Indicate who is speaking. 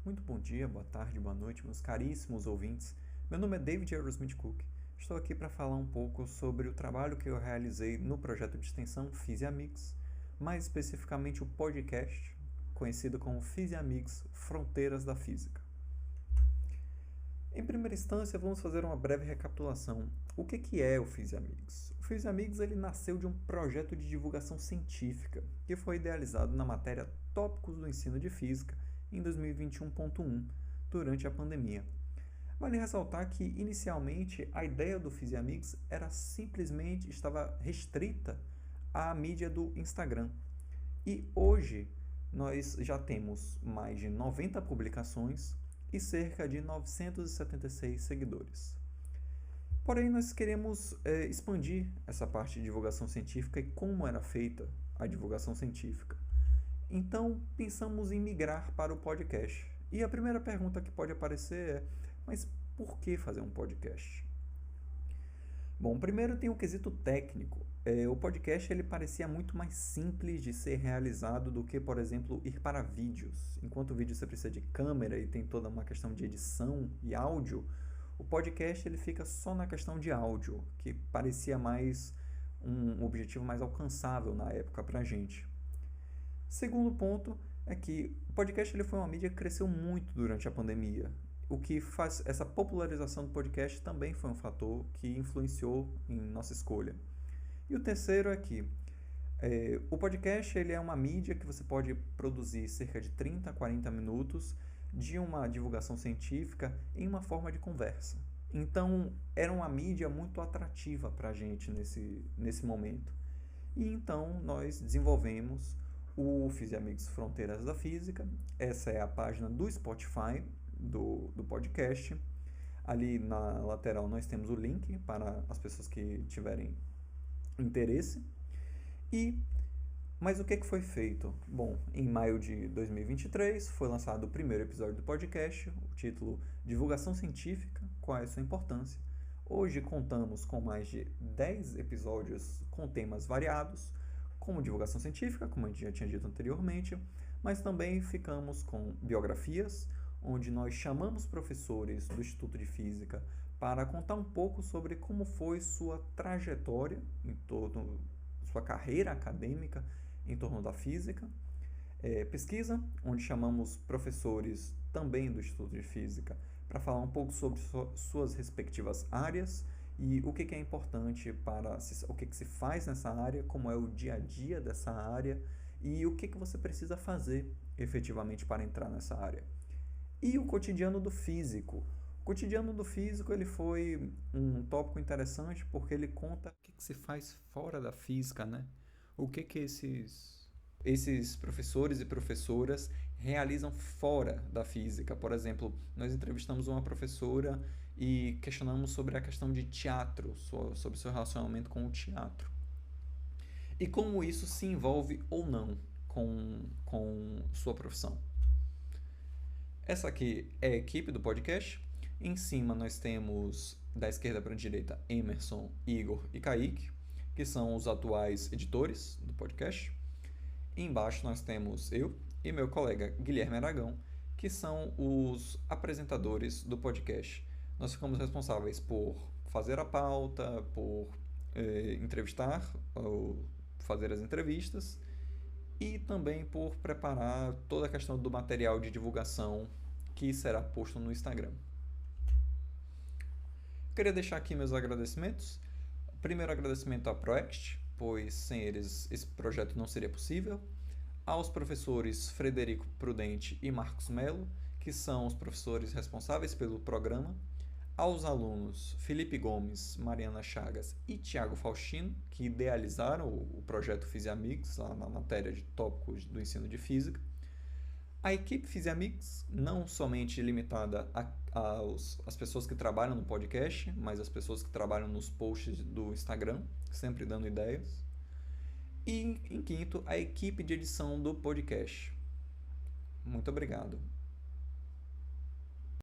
Speaker 1: Muito bom dia, boa tarde, boa noite, meus caríssimos ouvintes. Meu nome é David Aerosmith Cook. Estou aqui para falar um pouco sobre o trabalho que eu realizei no projeto de extensão Physiamix, mais especificamente o podcast, conhecido como Physiamix Fronteiras da Física. Em primeira instância, vamos fazer uma breve recapitulação. O que é o Physiamix? O Physiamix ele nasceu de um projeto de divulgação científica que foi idealizado na matéria Tópicos do Ensino de Física em 2021.1, durante a pandemia. Vale ressaltar que, inicialmente, a ideia do Physiamix estava restrita à mídia do Instagram. E hoje nós já temos mais de 90 publicações e cerca de 976 seguidores. Porém, nós queremos expandir essa parte de divulgação científica e como era feita a divulgação científica. Então, pensamos em migrar para o podcast. E a primeira pergunta que pode aparecer é: mas por que fazer um podcast? Bom, primeiro tem o quesito técnico. O podcast ele parecia muito mais simples de ser realizado do que, por exemplo, ir para vídeos. Enquanto o vídeo você precisa de câmera e tem toda uma questão de edição e áudio, o podcast ele fica só na questão de áudio, que parecia mais um objetivo mais alcançável na época para a gente. Segundo ponto é que o podcast ele foi uma mídia que cresceu muito durante a pandemia. O que faz essa popularização do podcast também foi um fator que influenciou em nossa escolha. E o terceiro é que o podcast ele é uma mídia que você pode produzir cerca de 30 a 40 minutos de uma divulgação científica em uma forma de conversa. Então, era uma mídia muito atrativa para a gente nesse momento. E então, nós desenvolvemos o Physiamix Fronteiras da Física. Essa é a página do Spotify do podcast. Ali na lateral nós temos o link para as pessoas que tiverem interesse. Mas o que foi feito? Bom, em maio de 2023 foi lançado o primeiro episódio do podcast, o título Divulgação Científica, qual é a sua importância. Hoje contamos com mais de 10 episódios com temas variados, como divulgação científica, como a gente já tinha dito anteriormente, mas também ficamos com biografias, onde nós chamamos professores do Instituto de Física para contar um pouco sobre como foi sua trajetória em torno sua carreira acadêmica em torno da física. Pesquisa, onde chamamos professores também do Instituto de Física para falar um pouco sobre suas respectivas áreas e o que é importante o que se faz nessa área, como é o dia a dia dessa área e o que você precisa fazer efetivamente para entrar nessa área. E o cotidiano do físico. O cotidiano do físico ele foi um tópico interessante porque ele conta o que se faz fora da física, né? O que esses professores e professoras realizam fora da física. Por exemplo, nós entrevistamos uma professora e questionamos sobre a questão de teatro, sobre seu relacionamento com o teatro. E como isso se envolve ou não com sua profissão. Essa aqui é a equipe do podcast. Em cima nós temos, da esquerda para a direita, Emerson, Igor e Kaique, que são os atuais editores do podcast. Embaixo nós temos eu e meu colega Guilherme Aragão, que são os apresentadores do podcast. Nós ficamos responsáveis por fazer a pauta, por entrevistar, ou fazer as entrevistas, e também por preparar toda a questão do material de divulgação que será posto no Instagram. Queria deixar aqui meus agradecimentos. Primeiro agradecimento à Proext, pois sem eles esse projeto não seria possível. Aos professores Frederico Prudente e Marcos Melo, que são os professores responsáveis pelo programa. Aos alunos Felipe Gomes, Mariana Chagas e Tiago Faustino, que idealizaram o projeto Physiamix, lá na matéria de tópicos do ensino de física. A equipe Physiamix, não somente limitada às pessoas que trabalham no podcast, mas às pessoas que trabalham nos posts do Instagram, sempre dando ideias. E, em quinto, a equipe de edição do podcast. Muito obrigado.